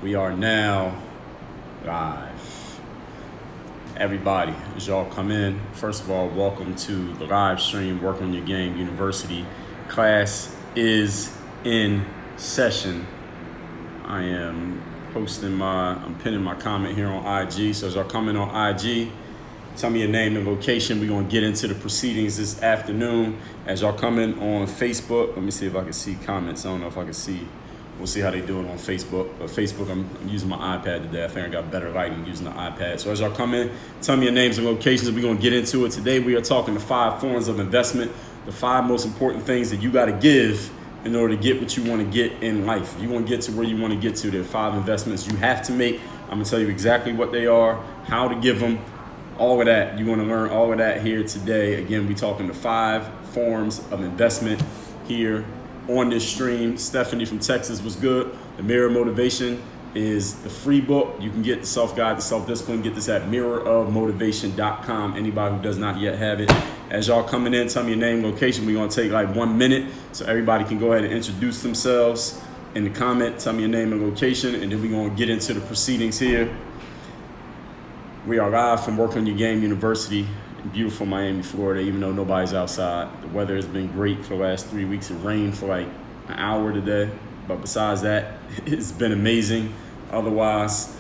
We are now live. Everybody, as y'all come in, first of all, welcome to the live stream, Work on Your Game University. Class is in session. I am I'm pinning my comment here on IG. So as y'all come in on IG, tell me your name and location. We're going to get into the proceedings this afternoon. As y'all come in on Facebook, let me see if I can see comments. I don't know if I can see. We'll see how they do it on Facebook. But Facebook, I'm using my iPad today. I think I got better lighting using the iPad. So as y'all come in, tell me your names and locations. We're going to get into it. Today we are talking the 5 forms of investment, the 5 most important things that you got to give in order to get what you want to get in life. If you want to get to where you want to get to, there are 5 investments you have to make. I'm going to tell you exactly what they are, how to give them, all of that. You're going to learn all of that here today. Again, we're talking the 5 forms of investment here on this stream. Stephanie from Texas was good. The Mirror Motivation is the free book. You can get the self-guide, the self-discipline. Get this at mirrorofmotivation.com. Anybody who does not yet have it. As y'all coming in, tell me your name, location. We're going to take like 1 minute so everybody can go ahead and introduce themselves in the comment. Tell me your name and location, and then we're going to get into the proceedings here. We are live from Work on Your Game University in beautiful Miami, Florida, even though nobody's outside. The weather has been great for the last 3 weeks. It rained for like an hour today. But besides that, it's been amazing. Otherwise,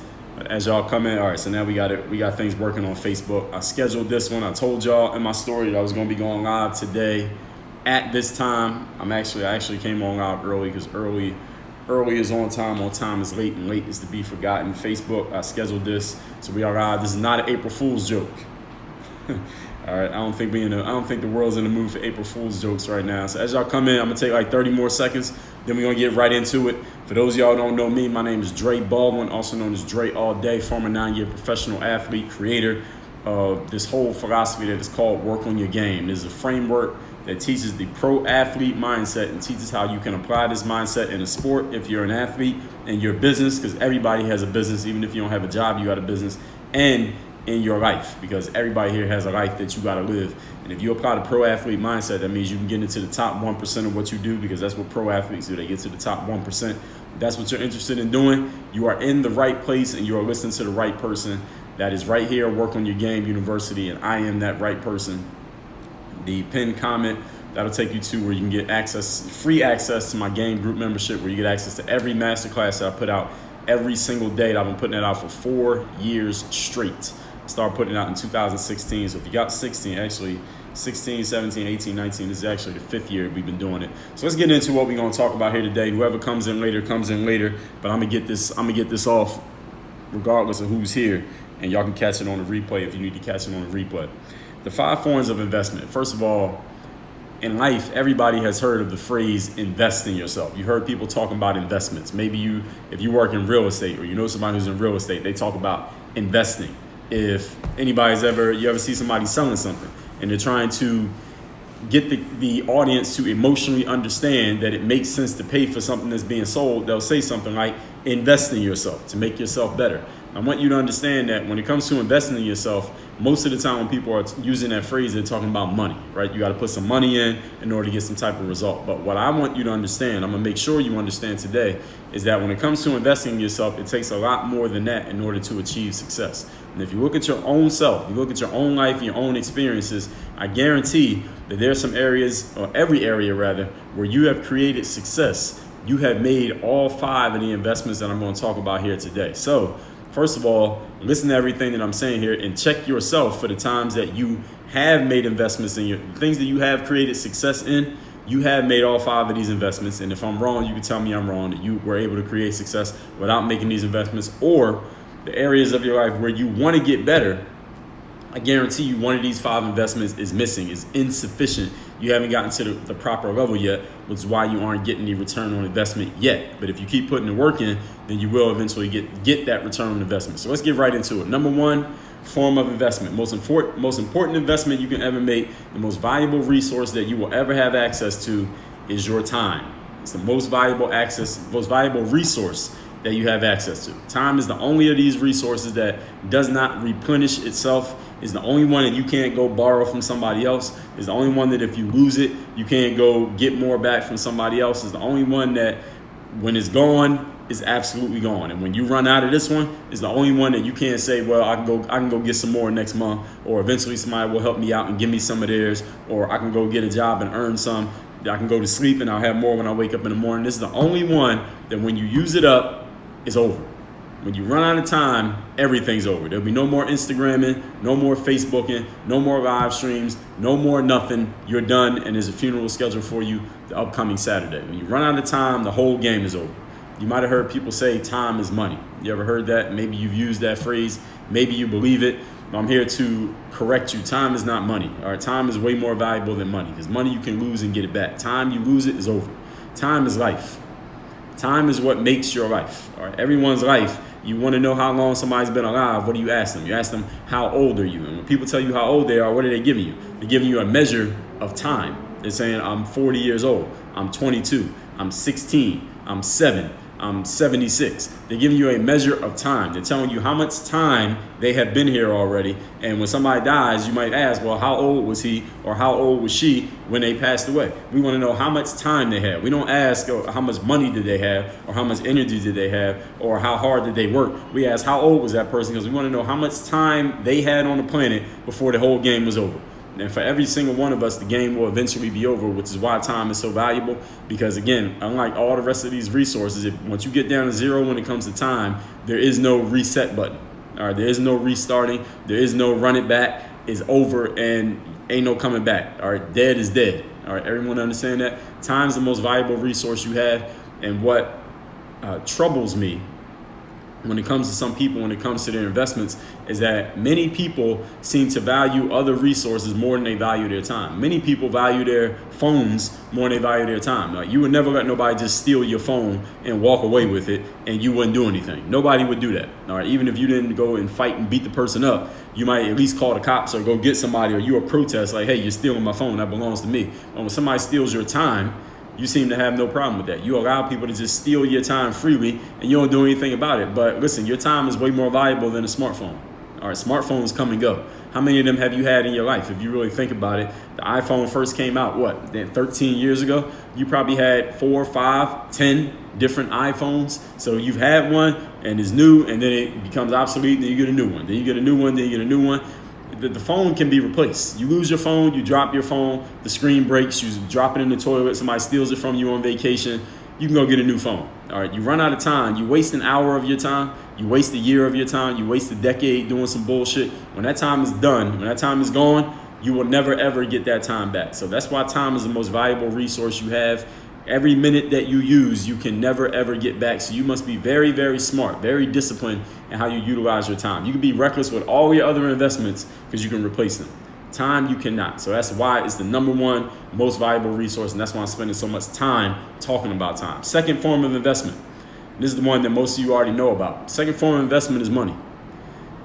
as y'all come in, all right, so now we got things working on Facebook. I scheduled this one. I told y'all in my story that I was going to be going live today at this time. I actually came on live early because early is on time is late, and late is to be forgotten. Facebook, I scheduled this, so we are live. This is not an April Fool's joke. All right, I don't think the world's in the mood for April Fool's jokes right now. So as y'all come in, I'm gonna take like 30 more seconds, then we're gonna get right into it. For those of y'all who don't know me, my name is Dre Baldwin, also known as Dre All Day, former 9-year professional athlete, creator of this whole philosophy that is called Work on Your Game. This is a framework that teaches the pro athlete mindset and teaches how you can apply this mindset in a sport if you're an athlete, and your business, because everybody has a business. Even if you don't have a job, you got a business, and in your life, because everybody here has a life that you got to live. And if you apply the pro athlete mindset, that means you can get into the top 1% of what you do, because that's what pro athletes do. They get to the top 1%. If that's what you're interested in doing, you are in the right place and you are listening to the right person. That is right here, Work on Your Game University, and I am that right person. The pinned comment, that'll take you to where you can get free access to my game group membership, where you get access to every masterclass that I put out every single day. I've been putting it out for 4 years straight. Started putting it out in 2016. So if you got 16, 17, 18, 19, this is actually the 5th year we've been doing it. So let's get into what we're going to talk about here today. Whoever comes in later, but I'm gonna get this off regardless of who's here, and y'all can catch it on the replay if you need to catch it on the replay. The 5 forms of investment. First of all, in life, everybody has heard of the phrase invest in yourself. You heard people talking about investments. Maybe if you work in real estate, or you know somebody who's in real estate, they talk about investing. If you ever see somebody selling something and they're trying to get the audience to emotionally understand that it makes sense to pay for something that's being sold, they'll say something like, invest in yourself to make yourself better. I want you to understand that when it comes to investing in yourself, most of the time when people are using that phrase, they're talking about money, right? You got to put some money in order to get some type of result. But what I want you to understand, I'm going to make sure you understand today, is that when it comes to investing in yourself, it takes a lot more than that in order to achieve success. And if you look at your own self, you look at your own life, your own experiences, I guarantee that there's some areas, or every area rather, where you have created success. You have made all 5 of the investments that I'm going to talk about here today. So first of all, listen to everything that I'm saying here and check yourself for the times that you have made investments in your things that you have created success in. You have made all 5 of these investments. And if I'm wrong, you can tell me I'm wrong, that you were able to create success without making these investments, or the areas of your life where you want to get better. I guarantee you one of these 5 investments is missing, is insufficient. You haven't gotten to the proper level yet, which is why you aren't getting the return on investment yet. But if you keep putting the work in, then you will eventually get that return on investment. So let's get right into it. Number 1 form of investment, most important investment you can ever make, the most valuable resource that you will ever have access to is your time. It's the most valuable resource that you have access to. Time is the only of these resources that does not replenish itself. Is the only one that you can't go borrow from somebody else. Is the only one that if you lose it, you can't go get more back from somebody else. Is the only one that when it's gone, is absolutely gone. And when you run out of this one, it's the only one that you can't say, well, I can go get some more next month, or eventually somebody will help me out and give me some of theirs, or I can go get a job and earn some. I can go to sleep and I'll have more when I wake up in the morning. This is the only one that when you use it up, it's over. When you run out of time, everything's over. There'll be no more Instagramming, no more Facebooking, no more live streams, no more nothing. You're done, and there's a funeral scheduled for you the upcoming Saturday. When you run out of time, the whole game is over. You might have heard people say time is money. You ever heard that? Maybe you've used that phrase. Maybe you believe it. I'm here to correct you. Time is not money. All right, time is way more valuable than money, because money you can lose and get it back. Time, you lose it, is over. Time is life. Time is what makes your life. All right, everyone's life. You want to know how long somebody's been alive. What do you ask them? You ask them, how old are you? And when people tell you how old they are, what are they giving you? They're giving you a measure of time. They're saying, I'm 40 years old. I'm 22. I'm 16. I'm 7. I'm 76. They're giving you a measure of time. They're telling you how much time they have been here already. And when somebody dies, you might ask, well, how old was he or how old was she when they passed away? We want to know how much time they had. We don't ask, oh, how much money did they have, or how much energy did they have, or how hard did they work. We ask, how old was that person? Because we want to know how much time they had on the planet before the whole game was over. And for every single one of us, the game will eventually be over, which is why time is so valuable. Because again, unlike all the rest of these resources, once you get down to zero when it comes to time, there is no reset button. All right, there is no restarting. There is no run it back. It's over and ain't no coming back. All right, dead is dead. All right, everyone understand that? Time is the most valuable resource you have. And what troubles me when it comes to some people, when it comes to their investments, is that many people seem to value other resources more than they value their time. Many people value their phones more than they value their time. Like, you would never let nobody just steal your phone and walk away with it and you wouldn't do anything. Nobody would do that. All right, even if you didn't go and fight and beat the person up, you might at least call the cops or go get somebody, or you a protest like, hey, you're stealing my phone, that belongs to me. But when somebody steals your time, you seem to have no problem with that. You allow people to just steal your time freely and you don't do anything about it. But listen, your time is way more valuable than a smartphone. All right, smartphones come and go. How many of them have you had in your life? If you really think about it, the iPhone first came out, 13 years ago? You probably had 4, 5, 10 different iPhones. So you've had one and it's new, and then it becomes obsolete, then you get a new one. Then you get a new one, then you get a new one. The phone can be replaced. You lose your phone, you drop your phone, the screen breaks, you drop it in the toilet, somebody steals it from you on vacation, you can go get a new phone. All right, you run out of time, you waste an hour of your time, you waste a year of your time, you waste a decade doing some bullshit. When that time is done, when that time is gone, you will never ever get that time back. So that's why time is the most valuable resource you have. Every minute that you use, you can never, ever get back. So you must be very, very smart, very disciplined in how you utilize your time. You can be reckless with all your other investments because you can replace them. Time, you cannot. So that's why it's the number one most valuable resource, and that's why I'm spending so much time talking about time. Second form of investment. This is the one that most of you already know about. Second form of investment is money.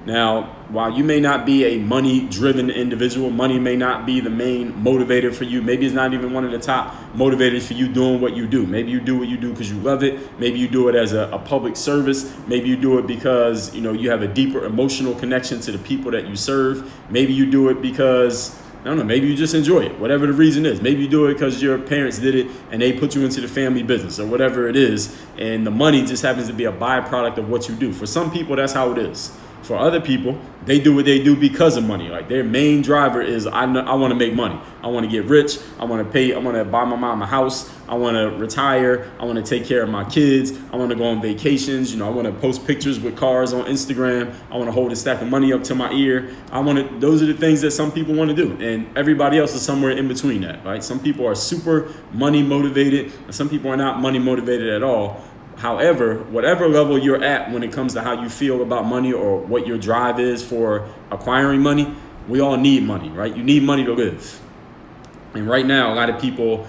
Now, while you may not be a money-driven individual, money may not be the main motivator for you. Maybe it's not even one of the top motivators for you doing what you do. Maybe you do what you do because you love it. Maybe you do it as a public service. Maybe you do it because you have a deeper emotional connection to the people that you serve. Maybe you do it because, I don't know, maybe you just enjoy it, whatever the reason is. Maybe you do it because your parents did it and they put you into the family business or whatever it is, and the money just happens to be a byproduct of what you do. For some people, that's how it is. For other people, they do what they do because of money. Like, their main driver is, I want to make money. I want to get rich. I want to buy my mom a house. I want to retire. I want to take care of my kids. I want to go on vacations. I want to post pictures with cars on Instagram. I want to hold a stack of money up to my ear. Those are the things that some people want to do. And everybody else is somewhere in between that, right? Some people are super money motivated, and some people are not money motivated at all. However, whatever level you're at when it comes to how you feel about money or what your drive is for acquiring money, we all need money, right? You need money to live. And right now, a lot of people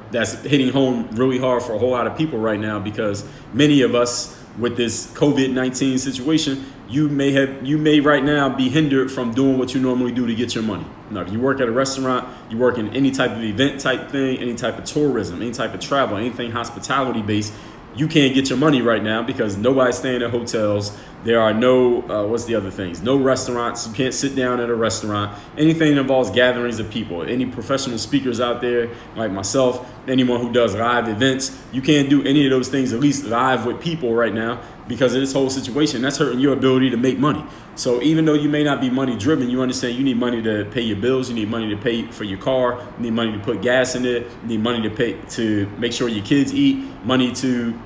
that's hitting home really hard for a whole lot of people right now, because many of us with this COVID-19 situation, you may right now be hindered from doing what you normally do to get your money. Now, if you work at a restaurant, you work in any type of event type thing, any type of tourism, any type of travel, anything hospitality based, you can't get your money right now because nobody's staying at hotels. There are no, what's the other things? No restaurants. You can't sit down at a restaurant. Anything that involves gatherings of people. Any professional speakers out there like myself, anyone who does live events, you can't do any of those things, at least live with people right now, because of this whole situation. That's hurting your ability to make money. So even though you may not be money driven, you understand you need money to pay your bills, you need money to pay for your car, you need money to put gas in it, you need money to pay to make sure your kids eat, money to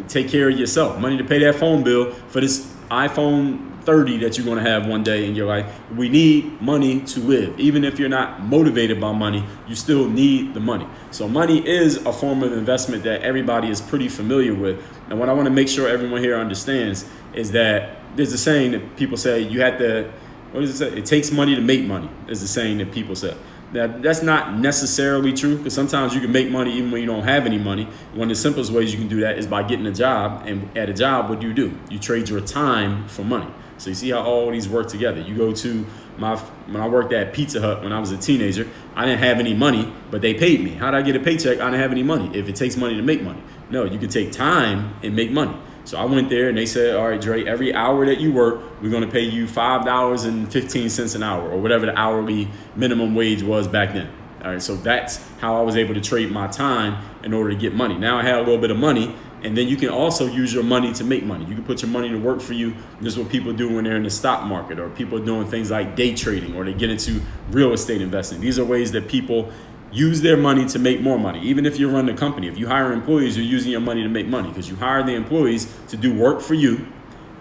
take care of yourself, money to pay that phone bill for this iPhone 30 that you're going to have one day in your life. We need money to live. Even if you're not motivated by money, you still need the money. So money is a form of investment that everybody is pretty familiar with. And what I want to make sure everyone here understands is that there's a saying that people say you have to, what does it say? It takes money to make money, is the saying that people say. Now, that's not necessarily true, because sometimes you can make money even when you don't have any money. One of the simplest ways you can do that is by getting a job. And at a job, what do? You trade your time for money. So you see how all these work together. You go to when I worked at Pizza Hut when I was a teenager, I didn't have any money, but they paid me. How did I get a paycheck? I didn't have any money. If it takes money to make money. No, you can take time and make money. So I went there and they said, all right, Dre, every hour that you work, we're going to pay you $5.15 an hour, or whatever the hourly minimum wage was back then. All right, so that's how I was able to trade my time in order to get money. Now I had a little bit of money, and then you can also use your money to make money. You can put your money to work for you. This is what people do when they're in the stock market, or people doing things like day trading, or they get into real estate investing. These are ways that people use their money to make more money. Even if you run the company, if you hire employees, you're using your money to make money, because you hire the employees to do work for you.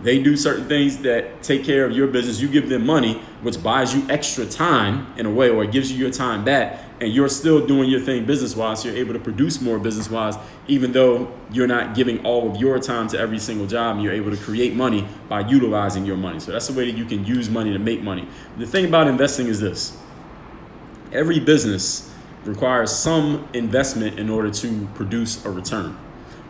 They do certain things that take care of your business. You give them money, which buys you extra time in a way, or it gives you your time back, and you're still doing your thing business-wise. So you're able to produce more business-wise, even though you're not giving all of your time to every single job, and you're able to create money by utilizing your money. So that's the way that you can use money to make money. The thing about investing is this: every business requires some investment in order to produce a return.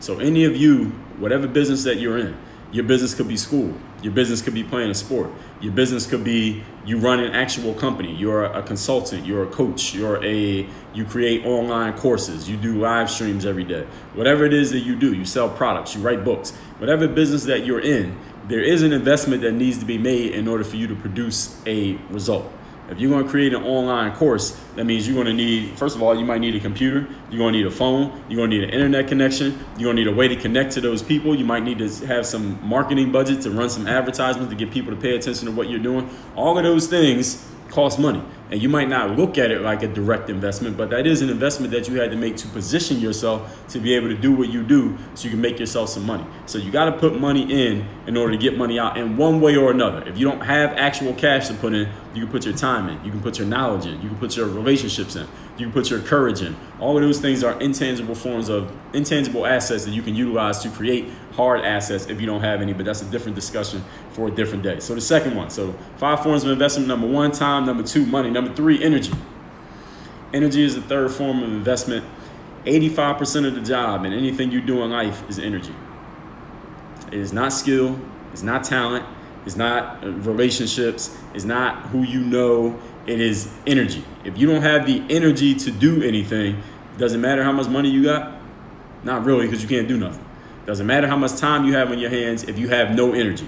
So any of you, whatever business that you're in, your business could be school, your business could be playing a sport, your business could be you run an actual company, you're a consultant, you're a coach, you create online courses, you do live streams every day. Whatever it is that you do, you sell products, you write books, whatever business that you're in, there is an investment that needs to be made in order for you to produce a result. If you're going to create an online course, that means you're going to need, first of all, you might need a computer, you're going to need a phone, you're going to need an internet connection, you're going to need a way to connect to those people. You might need to have some marketing budget to run some advertisements to get people to pay attention to what you're doing. All of those things cost money. And you might not look at it like a direct investment, but that is an investment that you had to make to position yourself to be able to do what you do so you can make yourself some money. So you got to put money in order to get money out in one way or another. If you don't have actual cash to put in, you can put your time in, you can put your knowledge in, you can put your relationships in, you can put your courage in. All of those things are intangible forms of intangible assets that you can utilize to create hard assets if you don't have any, but that's a different discussion for a different day. So the second one, so 5 forms of investment: number 1, time; number 2, money; number 3, energy. Energy is the third form of investment. 85% of the job and anything you do in life is energy. It is not skill, it's not talent, it's not relationships, it's not who you know, it is energy. If you don't have the energy to do anything, doesn't matter how much money you got, not really, because you can't do nothing. Doesn't matter how much time you have on your hands if you have no energy.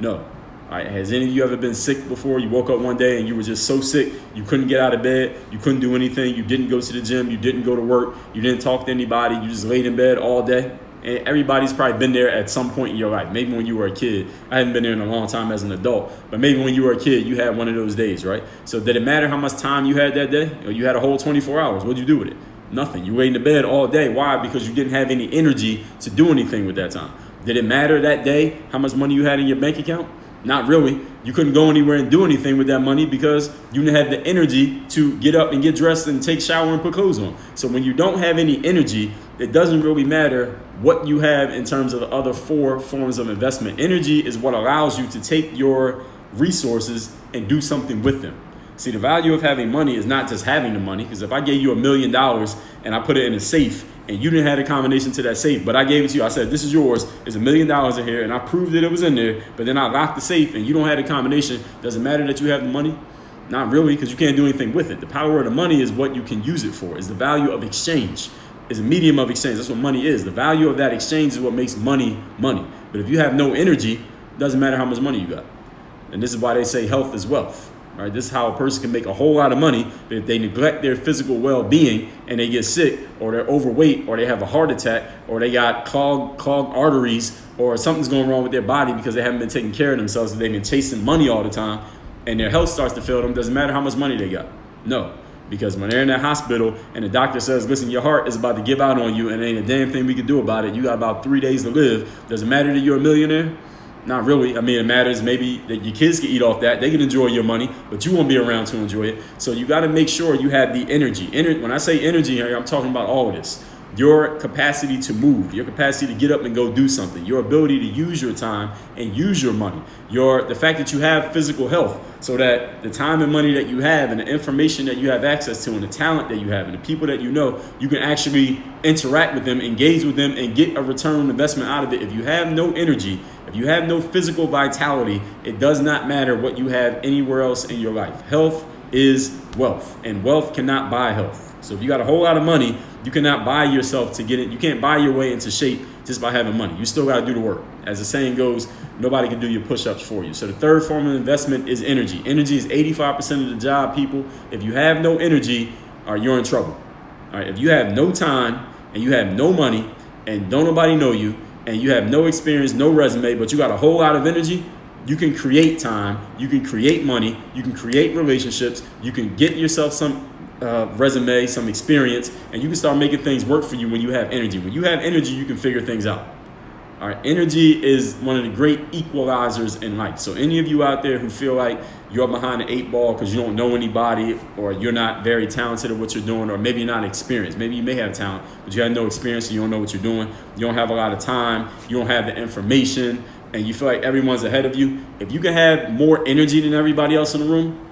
No. All right. Has any of you ever been sick before? You woke up one day and you were just so sick, you couldn't get out of bed, you couldn't do anything, you didn't go to the gym, you didn't go to work, you didn't talk to anybody, you just laid in bed all day? And everybody's probably been there at some point in your life. Maybe when you were a kid. I hadn't been there in a long time as an adult, but maybe when you were a kid, you had one of those days, right? So did it matter how much time you had that day? Or you had a whole 24 hours. What'd you do with it? Nothing. You laid in the bed all day. Why? Because you didn't have any energy to do anything with that time. Did it matter that day how much money you had in your bank account? Not really. You couldn't go anywhere and do anything with that money because you didn't have the energy to get up and get dressed and take a shower and put clothes on. So when you don't have any energy, it doesn't really matter what you have in terms of the other 4 forms of investment. Energy is what allows you to take your resources and do something with them. See, the value of having money is not just having the money, because if I gave you $1 million and I put it in a safe and you didn't have a combination to that safe, but I gave it to you, I said, this is yours, there's $1 million in here, and I proved that it was in there, but then I locked the safe and you don't have a combination, does it matter that you have the money? Not really, because you can't do anything with it. The power of the money is what you can use it for, is the value of exchange, is a medium of exchange. That's what money is. The value of that exchange is what makes money money. But if you have no energy, it doesn't matter how much money you got. And this is why they say health is wealth. Right? This is how a person can make a whole lot of money. But if they neglect their physical well-being and they get sick, or they're overweight, or they have a heart attack, or they got clogged arteries, or something's going wrong with their body because they haven't been taking care of themselves, they've been chasing money all the time, and their health starts to fail them, doesn't matter how much money they got. No. Because when they're in that hospital and the doctor says, listen, your heart is about to give out on you and ain't a damn thing we can do about it. You got about 3 days to live. Does it matter that you're a millionaire? Not really. I mean, it matters maybe that your kids can eat off that. They can enjoy your money, but you won't be around to enjoy it. So you got to make sure you have the energy. When I say energy here, I'm talking about all of this. Your capacity to move, your capacity to get up and go do something, your ability to use your time and use your money, the fact that you have physical health, so that the time and money that you have and the information that you have access to and the talent that you have and the people that you know, you can actually interact with them, engage with them, and get a return on investment out of it. If you have no energy, if you have no physical vitality, it does not matter what you have anywhere else in your life. Health is wealth, and wealth cannot buy health. So if you got a whole lot of money, you cannot buy yourself to get it. You can't buy your way into shape just by having money. You still got to do the work. As the saying goes, nobody can do your push-ups for you. So the third form of investment is energy. Energy is 85% of the job, people. If you have no energy, you're in trouble. All right. If you have no time and you have no money and don't nobody know you and you have no experience, no resume, but you got a whole lot of energy, you can create time, you can create money, you can create relationships, you can get yourself some resume, some experience, and you can start making things work for you when you have energy. When you have energy, you can figure things out. All right, energy is one of the great equalizers in life. So any of you out there who feel like you're behind the 8 ball because you don't know anybody, or you're not very talented at what you're doing, or maybe you're not experienced. Maybe you may have talent, but you have no experience, so you don't know what you're doing. You don't have a lot of time. You don't have the information, and you feel like everyone's ahead of you. If you can have more energy than everybody else in the room,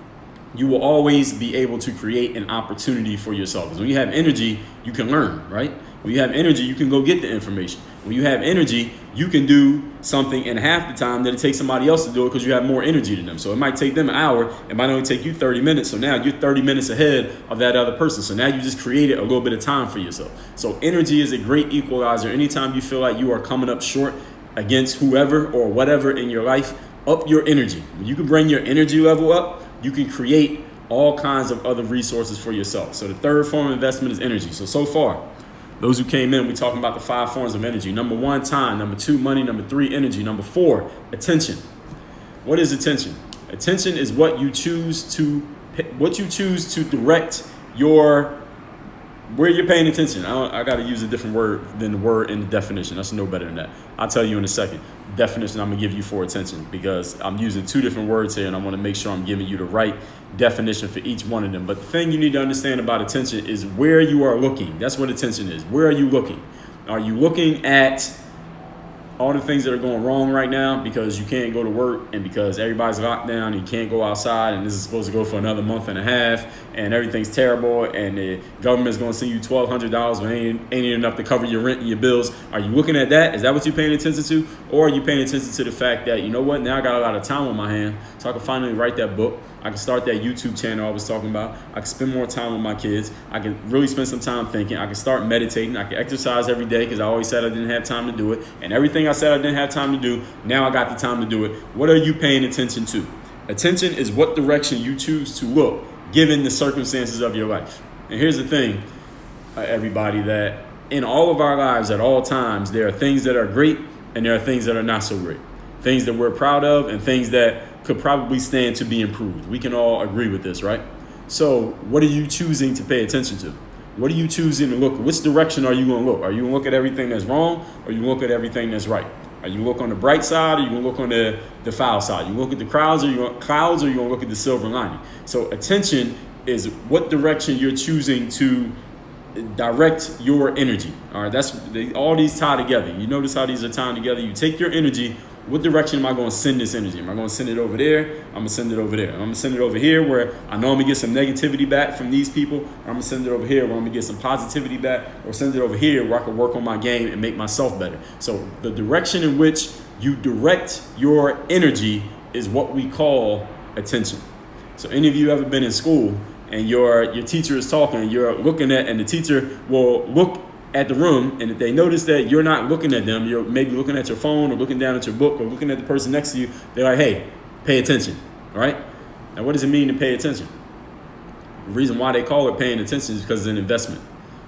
you will always be able to create an opportunity for yourself. Because when you have energy, you can learn, right? When you have energy, you can go get the information. When you have energy, you can do something in half the time that it takes somebody else to do it because you have more energy than them. So it might take them an hour. It might only take you 30 minutes. So now you're 30 minutes ahead of that other person. So now you just created a little bit of time for yourself. So energy is a great equalizer. Anytime you feel like you are coming up short against whoever or whatever in your life, up your energy. When you can bring your energy level up, you can create all kinds of other resources for yourself. So the third form of investment is energy. So far, those who came in, we're talking about the 5 forms of energy. Number 1, time. Number 2, money. Number 3, energy. Number 4, attention. What is attention? Attention is what you choose to direct where you're paying attention. I got to use a different word than the word in the definition. That's no better than that. I'll tell you in a second. Definition I'm going to give you for attention, because I'm using 2 different words here and I want to make sure I'm giving you the right definition for each one of them. But the thing you need to understand about attention is where you are looking. That's what attention is. Where are you looking? Are you looking at all the things that are going wrong right now because you can't go to work and because everybody's locked down and you can't go outside and this is supposed to go for another month and a half and everything's terrible and the government's going to send you $1,200 but ain't enough to cover your rent and your bills? Are you looking at that? Is that what you're paying attention to? Or are you paying attention to the fact that, you know what, now I got a lot of time on my hand, so I can finally write that book. I can start that YouTube channel I was talking about. I can spend more time with my kids. I can really spend some time thinking. I can start meditating. I can exercise every day because I always said I didn't have time to do it. And everything I said I didn't have time to do, now I got the time to do it. What are you paying attention to? Attention is what direction you choose to look given the circumstances of your life. And here's the thing, everybody, that in all of our lives at all times, there are things that are great and there are things that are not so great. Things that we're proud of and things that could probably stand to be improved. We can all agree with this, right? So what are you choosing to pay attention to? What are you choosing to look at? Which direction are you going to look? Are you going to look at everything that's wrong, or are you going to look at everything that's right? Are you going to look on the bright side, or are you going to look on the foul side? You look at the clouds, or you going to look at the silver lining? So attention is what direction you're choosing to direct your energy. All right, all these tie together. You notice how these are tying together. You take your energy. What direction am I going to send this energy? Am I going to send it over there? I'm going to send it over there. I'm going to send it over here where I know I'm going to get some negativity back from these people. Or I'm going to send it over here where I'm going to get some positivity back. Or send it over here where I can work on my game and make myself better. So the direction in which you direct your energy is what we call attention. So any of you ever been in school and your teacher is talking and you're looking at, and the teacher will look at the room, and if they notice that you're not looking at them, you're maybe looking at your phone or looking down at your book or looking at the person next to you, they're like, hey, pay attention, all right? Now, what does it mean to pay attention? The reason why they call it paying attention is because it's an investment.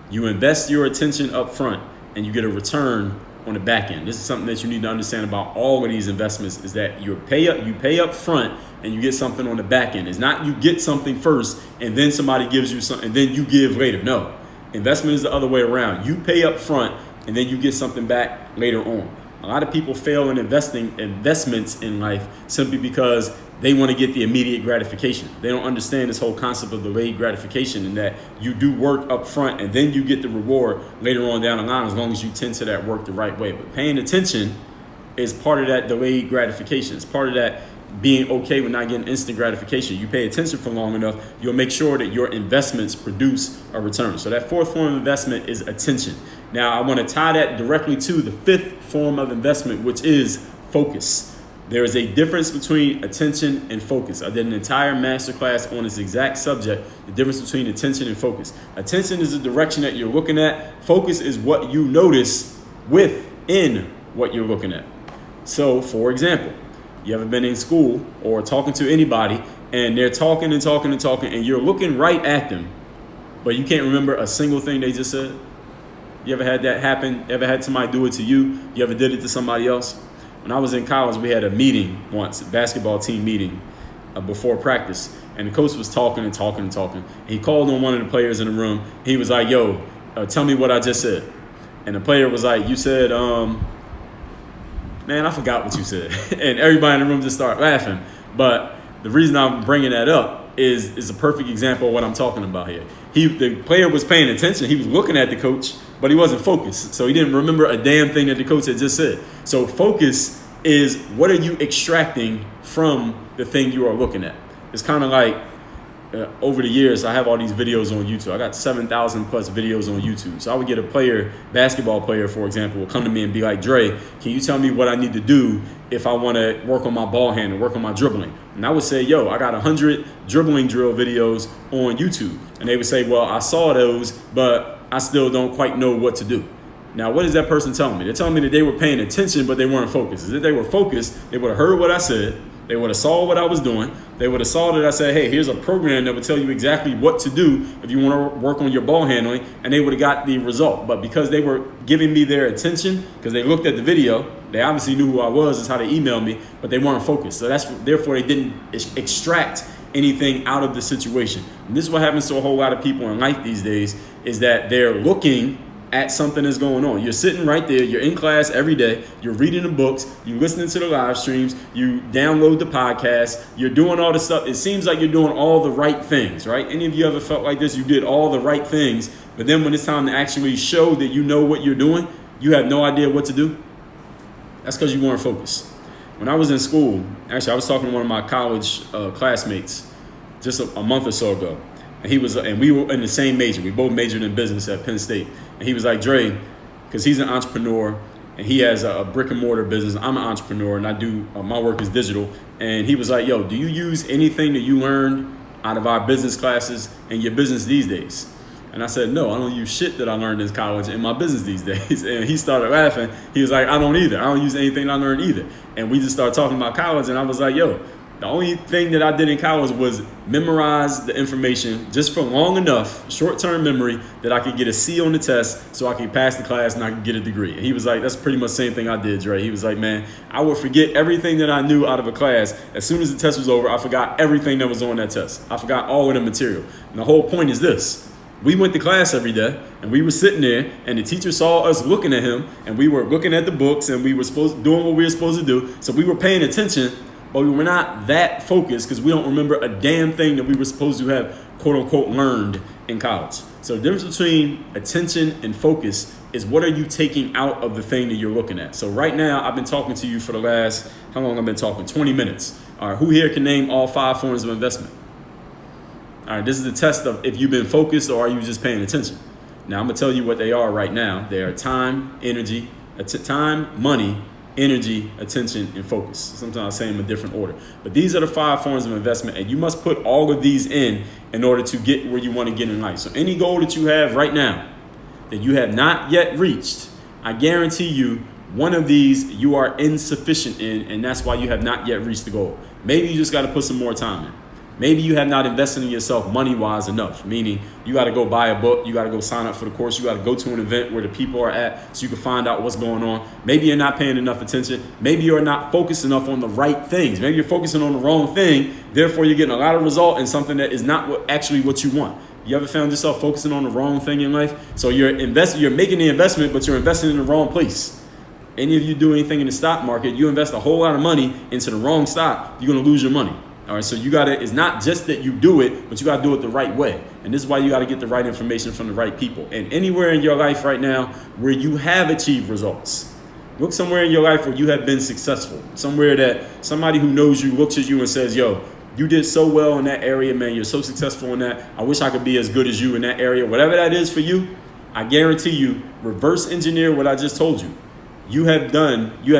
You invest your attention up front and you get a return on the back end. This is something that you need to understand about all of these investments, is that you pay up front and you get something on the back end. It's not you get something first and then somebody gives you something and then you give later. No, investment is the other way around. You pay up front and then you get something back later on. A lot of people fail in investments in life simply because they want to get the immediate gratification. They don't understand this whole concept of delayed gratification, and that you do work up front and then you get the reward later on down the line, as long as you tend to that work the right way. But paying attention is part of that delayed gratification. It's part of that being okay with not getting instant gratification. You pay attention for long enough, you'll make sure that your investments produce a return. So that fourth form of investment is attention. Now, I want to tie that directly to the fifth form of investment, which is focus. There is a difference between attention and focus. I did an entire masterclass on this exact subject, the difference between attention and focus. Attention is the direction that you're looking at. Focus is what you notice within what you're looking at. So, for example, you ever been in school or talking to anybody and they're talking and talking and talking and you're looking right at them, but you can't remember a single thing they just said? You ever had that happen? Ever had somebody do it to you? You ever did it to somebody else? When I was in college, we had a meeting once, a basketball team meeting before practice. And the coach was talking and talking and talking. He called on one of the players in the room. He was like, yo, tell me what I just said. And the player was like, you said, man, I forgot what you said. And everybody in the room just started laughing. But the reason I'm bringing that up is a perfect example of what I'm talking about here. The player was paying attention. He was looking at the coach, but he wasn't focused. So he didn't remember a damn thing that the coach had just said. So focus is, what are you extracting from the thing you are looking at? It's kind of like, over the years, I have all these videos on YouTube. I got 7,000 plus videos on YouTube. So I would get a basketball player, for example, will come to me and be like, Dre, can you tell me what I need to do if I want to work on my ball handle, work on my dribbling? And I would say, yo, I got 100 dribbling drill videos on YouTube. And they would say, well, I saw those, but I still don't quite know what to do. Now, what is that person telling me? They're telling me that they were paying attention, but they weren't focused. If they were focused, they would have heard what I said. They would have saw what I was doing. They would have saw that I said, hey, here's a program that would tell you exactly what to do if you want to work on your ball handling, and they would have got the result. But because they were giving me their attention, because they looked at the video, they obviously knew who I was, is how they emailed me, but they weren't focused. So therefore they didn't extract anything out of the situation. And this is what happens to a whole lot of people in life these days, is that they're looking at something that's going on. You're sitting right there, you're in class every day, you're reading the books, you're listening to the live streams, you download the podcast, you're doing all this stuff. It seems like you're doing all the right things, right? Any of you ever felt like this? You did all the right things, but then when it's time to actually show that you know what you're doing, you have no idea what to do? That's because you weren't focused. When I was in school, actually I was talking to one of my college classmates just a month or so ago. And we were in the same major. We both majored in business at Penn State. And he was like, Dre, because he's an entrepreneur and he has a brick and mortar business. I'm an entrepreneur and I do, my work is digital. And he was like, yo, do you use anything that you learned out of our business classes in your business these days? And I said, no, I don't use shit that I learned in college in my business these days. And he started laughing. He was like, I don't either. I don't use anything I learned either. And we just started talking about college. And I was like, yo, the only thing that I did in college was memorize the information just for long enough, short-term memory, that I could get a C on the test so I could pass the class and I could get a degree. And he was like, that's pretty much the same thing I did, Dre. He was like, man, I would forget everything that I knew out of a class. As soon as the test was over, I forgot everything that was on that test. I forgot all of the material. And the whole point is this. We went to class every day and we were sitting there and the teacher saw us looking at him and we were looking at the books and we were doing what we were supposed to do. So we were paying attention, but we were not that focused because we don't remember a damn thing that we were supposed to have, quote unquote, learned in college. So the difference between attention and focus is, what are you taking out of the thing that you're looking at? So right now, I've been talking to you for the last, how long I've been talking? 20 minutes. All right, who here can name all 5 forms of investment? All right, this is the test of if you've been focused or are you just paying attention. Now, I'm going to tell you what they are right now. They are time, energy, money, energy, attention, and focus. Sometimes I say them in a different order. But these are the 5 forms of investment, and you must put all of these in order to get where you want to get in life. So any goal that you have right now that you have not yet reached, I guarantee you one of these you are insufficient in, and that's why you have not yet reached the goal. Maybe you just got to put some more time in. Maybe you have not invested in yourself money-wise enough, meaning you got to go buy a book, you got to go sign up for the course, you got to go to an event where the people are at so you can find out what's going on. Maybe you're not paying enough attention. Maybe you're not focused enough on the right things. Maybe you're focusing on the wrong thing. Therefore, you're getting a lot of result in something that is not actually what you want. You ever found yourself focusing on the wrong thing in life? So you're making the investment, but you're investing in the wrong place. Any of you do anything in the stock market, you invest a whole lot of money into the wrong stock, you're going to lose your money. All right, so it's not just that you do it, but you got to do it the right way. And this is why you got to get the right information from the right people. And anywhere in your life right now where you have achieved results, look somewhere in your life where you have been successful, somewhere that somebody who knows you looks at you and says, yo, you did so well in that area, man. You're so successful in that. I wish I could be as good as you in that area. Whatever that is for you, I guarantee you, reverse engineer what I just told you. You have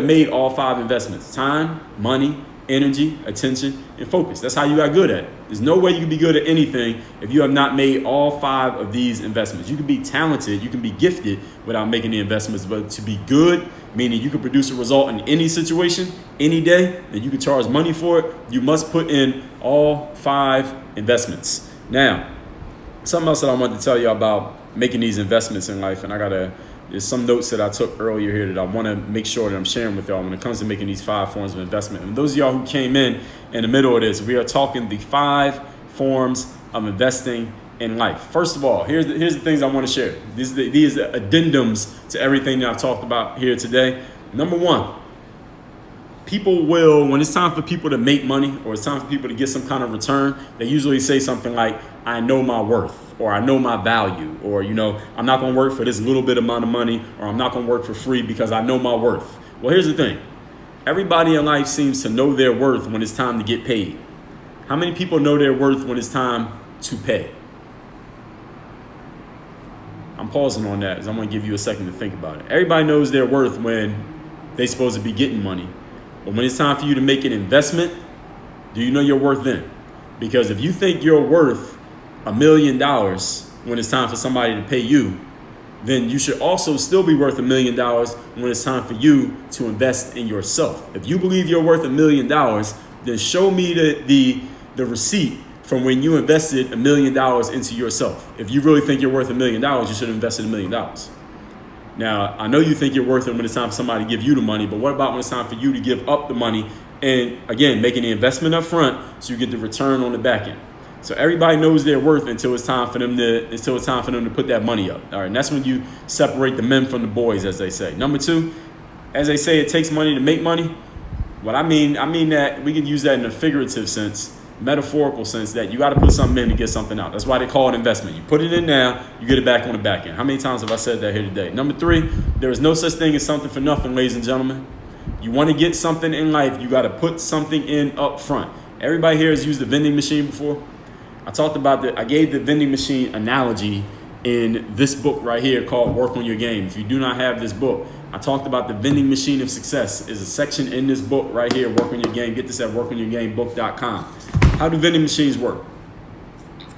made all 5 investments: time, money, energy, attention, and focus. That's how you got good at it. There's no way you can be good at anything if you have not made all 5 of these investments. You can be talented, you can be gifted without making the investments, but to be good, meaning you can produce a result in any situation, any day, and you can charge money for it, you must put in all 5 investments. Now, something else that I wanted to tell you about making these investments in life, and there's some notes that I took earlier here that I want to make sure that I'm sharing with y'all when it comes to making these 5 forms of investment. And those of y'all who came in the middle of this, we are talking the 5 forms of investing in life. First of all, here's the things I want to share. These are addendums to everything that I've talked about here today. Number 1, when it's time for people to make money or it's time for people to get some kind of return, they usually say something like, I know my worth, or I know my value, or, I'm not going to work for this little bit amount of money, or I'm not going to work for free because I know my worth. Well, here's the thing. Everybody in life seems to know their worth when it's time to get paid. How many people know their worth when it's time to pay? I'm pausing on that because I'm going to give you a second to think about it. Everybody knows their worth when they're supposed to be getting money. But when it's time for you to make an investment, do you know your worth then? Because if you think you're worth $1 million when it's time for somebody to pay you, then you should also still be worth $1 million when it's time for you to invest in yourself. If you believe you're worth $1 million, then show me the receipt from when you invested $1 million into yourself. If you really think you're worth $1 million, you should have invested $1 million. Now, I know you think you're worth it when it's time for somebody to give you the money, but what about when it's time for you to give up the money and, again, making the investment up front so you get the return on the back end? So everybody knows their worth until it's time for them to put that money up. All right, and that's when you separate the men from the boys, as they say. Number 2, as they say, it takes money to make money. What I mean that we can use that in a figurative sense, metaphorical sense, that you got to put something in to get something out. That's why they call it investment. You put it in now, you get it back on the back end. How many times have I said that here today? Number 3, there is no such thing as something for nothing, ladies and gentlemen. You want to get something in life, you got to put something in up front. Everybody here has used the vending machine before. I gave the vending machine analogy in this book right here called Work on Your Game. If you do not have this book, I talked about the vending machine of success. There's a section in this book right here, Work on Your Game. Get this at workonyourgamebook.com. How do vending machines work?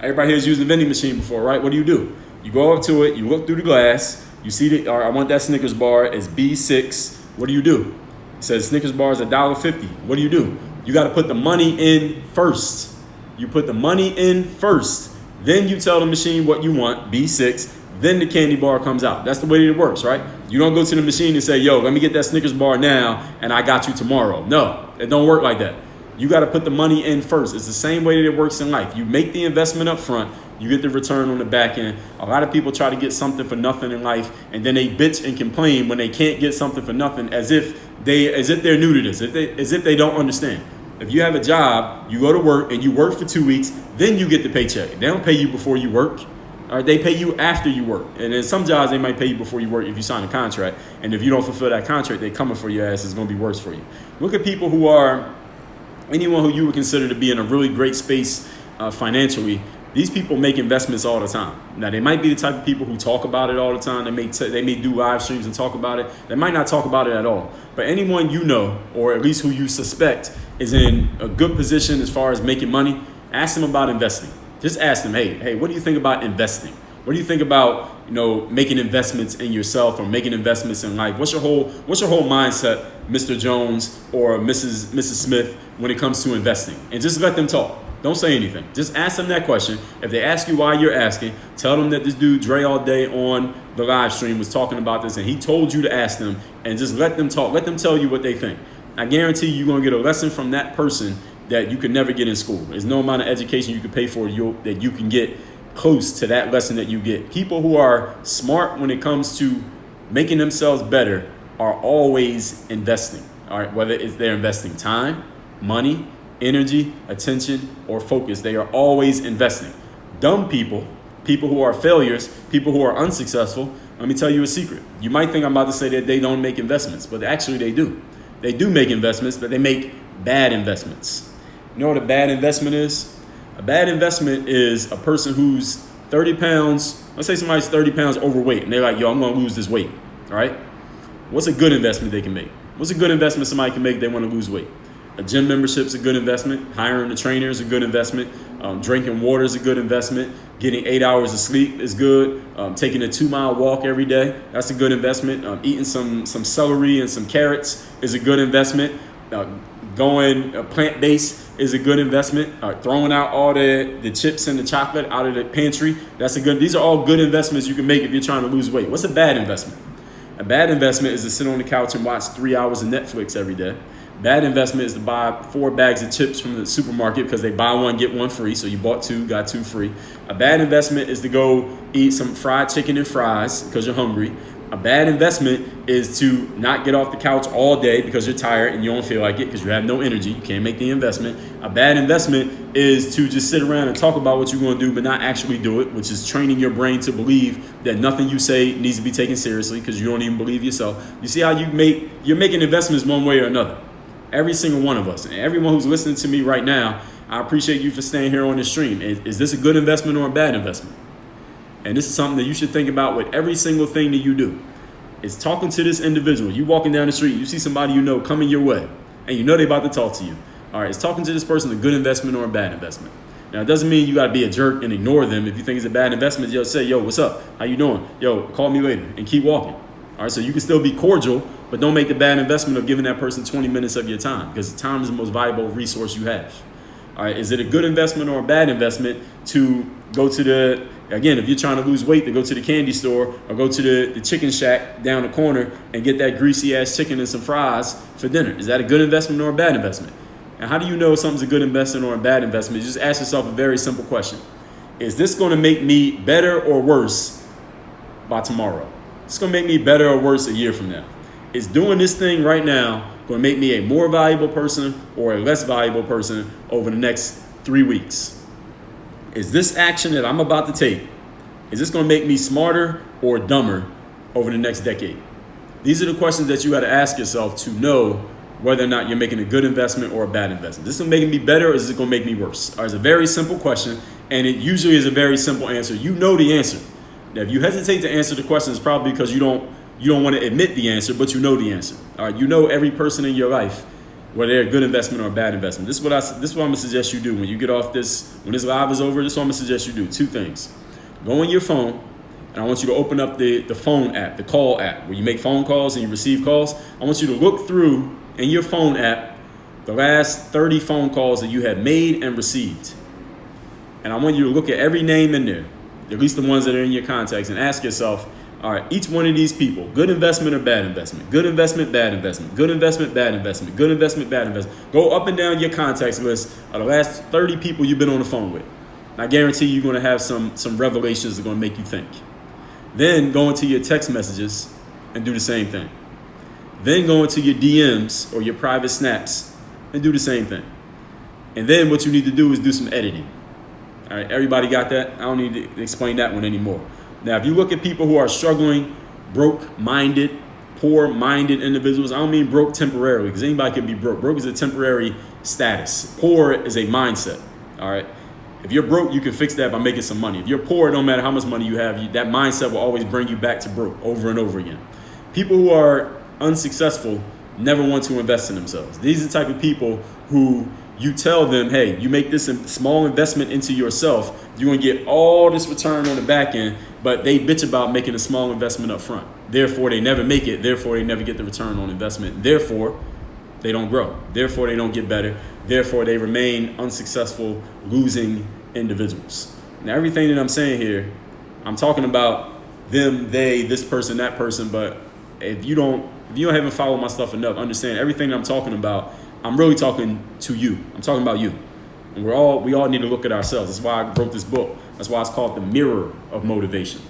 Everybody here has used a vending machine before, right? What do? You go up to it, you look through the glass, you see I want that Snickers bar, it's B6. What do? It says Snickers bar is $1.50. What do? You got to put the money in first. You put the money in first, then you tell the machine what you want, B6, then the candy bar comes out. That's the way it works, right? You don't go to the machine and say, yo, let me get that Snickers bar now and I got you tomorrow. No, it don't work like that. You got to put the money in first. It's the same way that it works in life. You make the investment up front, you get the return on the back end. A lot of people try to get something for nothing in life, and then they bitch and complain when they can't get something for nothing as if they're new to this, as if they don't understand. If you have a job, you go to work and you work for 2 weeks, then you get the paycheck. They don't pay you before you work. All right, they pay you after you work. And in some jobs, they might pay you before you work if you sign a contract. And if you don't fulfill that contract, they're coming for your ass. It's going to be worse for you. Look at people anyone who you would consider to be in a really great space financially. These people make investments all the time. Now, they might be the type of people who talk about it all the time. They may do live streams and talk about it. They might not talk about it at all. But anyone you know, or at least who you suspect, is in a good position as far as making money, ask them about investing. Just ask them, hey, what do you think about investing? What do you think about, making investments in yourself or making investments in life? What's your whole mindset, Mr. Jones or Mrs. Smith, when it comes to investing? And just let them talk. Don't say anything. Just ask them that question. If they ask you why you're asking, tell them that this dude Dre all day on the live stream was talking about this and he told you to ask them, and just let them talk. Let them tell you what they think. I guarantee you're going to get a lesson from that person that you can never get in school. There's no amount of education you can pay for that you can get close to that lesson that you get. People who are smart when it comes to making themselves better are always investing. All right, whether it's they're investing time, money, energy, attention, or focus, they are always investing. Dumb people, people who are failures, people who are unsuccessful, let me tell you a secret. You might think I'm about to say that they don't make investments, but actually they do. They do make investments, but they make bad investments. You know what a bad investment is? A bad investment is a person who's 30 pounds, let's say somebody's 30 pounds overweight, and they're like, yo, I'm going to lose this weight, all right? What's a good investment they can make? What's a good investment somebody can make if they want to lose weight? A gym membership is a good investment. Hiring a trainer is a good investment. Drinking water is a good investment. Getting 8 hours of sleep is good. Taking a 2-mile walk every day, that's a good investment. Eating some celery and some carrots is a good investment. Going plant-based is a good investment. Throwing out all the chips and the chocolate out of the pantry, these are all good investments you can make if you're trying to lose weight. What's a bad investment? A bad investment is to sit on the couch and watch 3 hours of Netflix every day. Bad investment is to buy 4 bags of chips from the supermarket because they buy one, get one free. So you bought 2, got 2 free. A bad investment is to go eat some fried chicken and fries because you're hungry. A bad investment is to not get off the couch all day because you're tired and you don't feel like it because you have no energy. You can't make the investment. A bad investment is to just sit around and talk about what you're going to do but not actually do it, which is training your brain to believe that nothing you say needs to be taken seriously because you don't even believe yourself. You see how you're making investments one way or another. Every single one of us, and everyone who's listening to me right now, I appreciate you for staying here on the stream. Is this a good investment or a bad investment? And this is something that you should think about with every single thing that you do. It's talking to this individual. You walking down the street, you see somebody you know coming your way, and you know they're about to talk to you. All right, is talking to this person a good investment or a bad investment? Now, it doesn't mean you got to be a jerk and ignore them. If you think it's a bad investment, you'll say, yo, what's up? How you doing? Yo, call me later, and keep walking. All right, so you can still be cordial, but don't make the bad investment of giving that person 20 minutes of your time because time is the most valuable resource you have. All right, is it a good investment or a bad investment to go to again, if you're trying to lose weight, to go to the candy store or go to the chicken shack down the corner and get that greasy ass chicken and some fries for dinner? Is that a good investment or a bad investment? And how do you know if something's a good investment or a bad investment? You just ask yourself a very simple question. Is this going to make me better or worse by tomorrow? It's going to make me better or worse a year from now. Is doing this thing right now going to make me a more valuable person or a less valuable person over the next 3 weeks? Is this action that I'm about to take, is this going to make me smarter or dumber over the next decade? These are the questions that you got to ask yourself to know whether or not you're making a good investment or a bad investment. Is this going to make me better or is it going to make me worse? It's a very simple question, and it usually is a very simple answer. You know the answer. Now, if you hesitate to answer the question, it's probably because you don't want to admit the answer, but you know the answer. All right, you know every person in your life, whether they're a good investment or a bad investment. This is what I'm gonna suggest you do when you get off this. When this live is over, this is what I'm gonna suggest you do. 2 things. Go on your phone, and I want you to open up the phone app, the call app, where you make phone calls and you receive calls. I want you to look through in your phone app the last 30 phone calls that you have made and received, and I want you to look at every name in there, at least the ones that are in your contacts, and ask yourself, all right, each one of these people, good investment or bad investment? Good investment, bad investment. Good investment, bad investment. Good investment, bad investment. Go up and down your contacts list of the last 30 people you've been on the phone with. And I guarantee you're going to have some revelations that are going to make you think. Then go into your text messages and do the same thing. Then go into your DMs or your private snaps and do the same thing. And then what you need to do is do some editing. All right, everybody got that? I don't need to explain that one anymore. Now, if you look at people who are struggling, broke-minded, poor-minded individuals, I don't mean broke temporarily because anybody can be broke. Broke is a temporary status. Poor is a mindset, all right? If you're broke, you can fix that by making some money. If you're poor, no matter how much money you have, that mindset will always bring you back to broke over and over again. People who are unsuccessful never want to invest in themselves. These are the type of people who you tell them, hey, you make this small investment into yourself, you're going to get all this return on the back end, but they bitch about making a small investment up front. Therefore, they never make it. Therefore, they never get the return on investment. Therefore, they don't grow. Therefore, they don't get better. Therefore, they remain unsuccessful, losing individuals. Now, everything that I'm saying here, I'm talking about them, they, this person, that person. But if you haven't followed my stuff enough, understand everything that I'm talking about, I'm really talking to you. I'm talking about you. And we all need to look at ourselves. That's why I wrote this book. That's why it's called The Mirror of Motivation.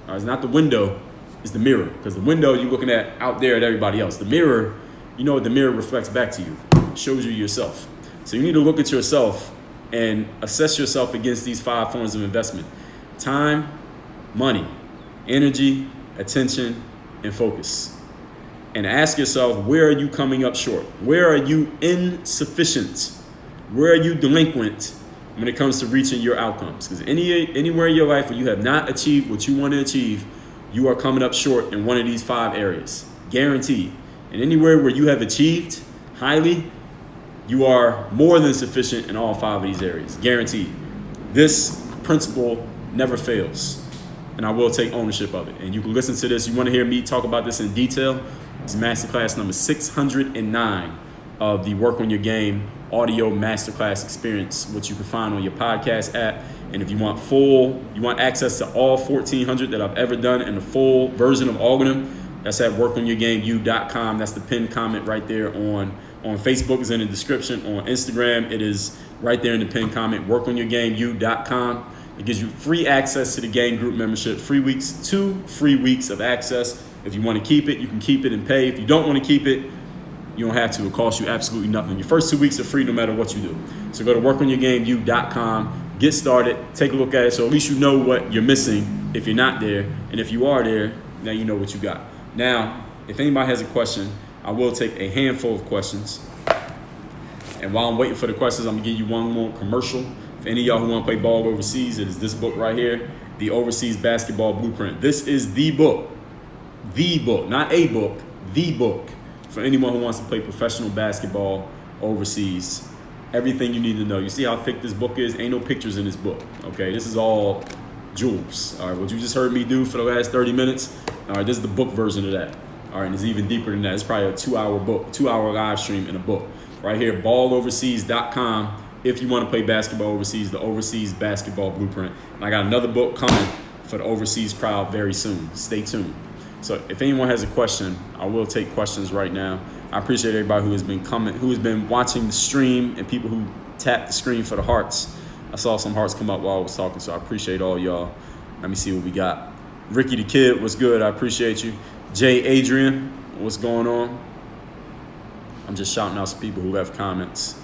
It's not the window, it's the mirror. Because the window, you're looking at out there at everybody else. The mirror, you know what the mirror reflects back to you. It shows you yourself. So you need to look at yourself and assess yourself against these 5 forms of investment: time, money, energy, attention, and focus. And ask yourself, where are you coming up short? Where are you insufficient? Where are you delinquent when it comes to reaching your outcomes? Because anywhere in your life where you have not achieved what you want to achieve, you are coming up short in one of these 5 areas, guaranteed. And anywhere where you have achieved highly, you are more than sufficient in all 5 of these areas, guaranteed. This principle never fails, and I will take ownership of it. And you can listen to this. You want to hear me talk about this in detail? It's masterclass number 609 of the Work on Your Game audio masterclass experience, which you can find on your podcast app. And if you want access to all 1,400 that I've ever done and the full version of all of them, that's at workonyourgameu.com. That's the pinned comment right there on Facebook. Is in the description. On Instagram, it is right there in the pinned comment, workonyourgameu.com. It gives you free access to the game group membership, 2 free weeks of access. If you want to keep it, you can keep it and pay. If you don't want to keep it, you don't have to. It costs you absolutely nothing. Your first 2 weeks are free no matter what you do. So go to workonyourgameu.com, get started, take a look at it, so at least you know what you're missing if you're not there. And if you are there, now you know what you got. Now, if anybody has a question, I will take a handful of questions. And while I'm waiting for the questions, I'm going to give you one more commercial. For any of y'all who want to play ball overseas, it is this book right here, The Overseas Basketball Blueprint. This is the book, not a book, the book for anyone who wants to play professional basketball overseas. Everything you need to know. You see how thick this book is? Ain't no pictures in this book, okay? This is all jewels, all right? What you just heard me do for the last 30 minutes, all right, this is the book version of that, all right? And it's even deeper than that. It's probably a 2-hour book, 2-hour live stream in a book. Right here, balloverseas.com. If you want to play basketball overseas, the Overseas Basketball Blueprint. And I got another book coming for the overseas crowd very soon. Stay tuned. So if anyone has a question, I will take questions right now. I appreciate everybody who has been watching the stream, and people who tapped the screen for the hearts. I saw some hearts come up while I was talking, so I appreciate all y'all. Let me see what we got. Ricky the Kid, what's good? I appreciate you. Jay Adrian, what's going on? I'm just shouting out some people who left comments.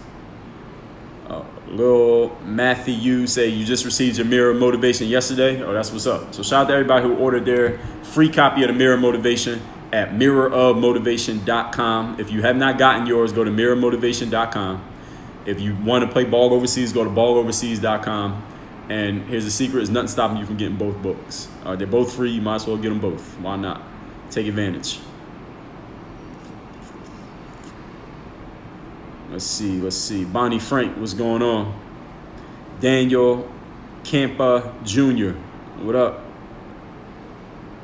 Lil Matthew say you just received your Mirror Motivation yesterday. Oh, that's what's up. So shout out to everybody who ordered their free copy of the Mirror Motivation at mirrorofmotivation.com. If you have not gotten yours, go to mirrormotivation.com. If you want to play ball overseas, go to balloverseas.com. And here's the secret: there's nothing stopping you from getting both books. They're both free. You might as well get them both. Why not? Take advantage. Let's see. Bonnie Frank, what's going on? Daniel Campa Jr., what up?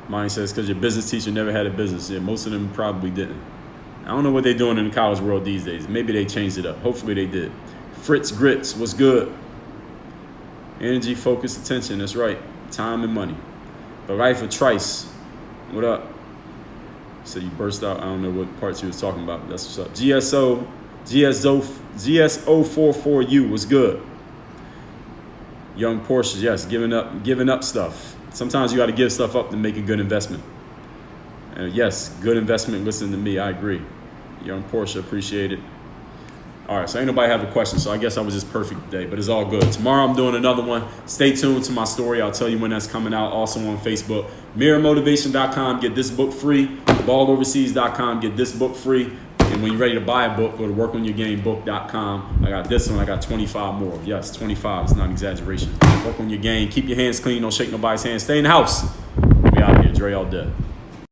Bonnie says, because your business teacher never had a business. Yeah, most of them probably didn't. I don't know what they're doing in the college world these days. Maybe they changed it up. Hopefully they did. Fritz Grits, what's good? Energy, focus, attention. That's right. Time and money. The Life of Trice, what up? So you burst out. I don't know what parts you was talking about, but that's what's up. GSO44U was good. Young Porsche, yes, giving up stuff. Sometimes you got to give stuff up to make a good investment. Yes, good investment. Listen to me, I agree. Young Porsche, appreciate it. All right, so ain't nobody have a question, so I guess I was just perfect today, but it's all good. Tomorrow I'm doing another one. Stay tuned to my story. I'll tell you when that's coming out. Also on Facebook, mirrormotivation.com, get this book free. Balloverseas.com, get this book free. And when you're ready to buy a book, go to workonyourgamebook.com. I got this one. I got 25 more. Yes, 25. It's not an exaggeration. Work on your game. Keep your hands clean. Don't shake nobody's hands. Stay in the house. We out of here. Dre all day.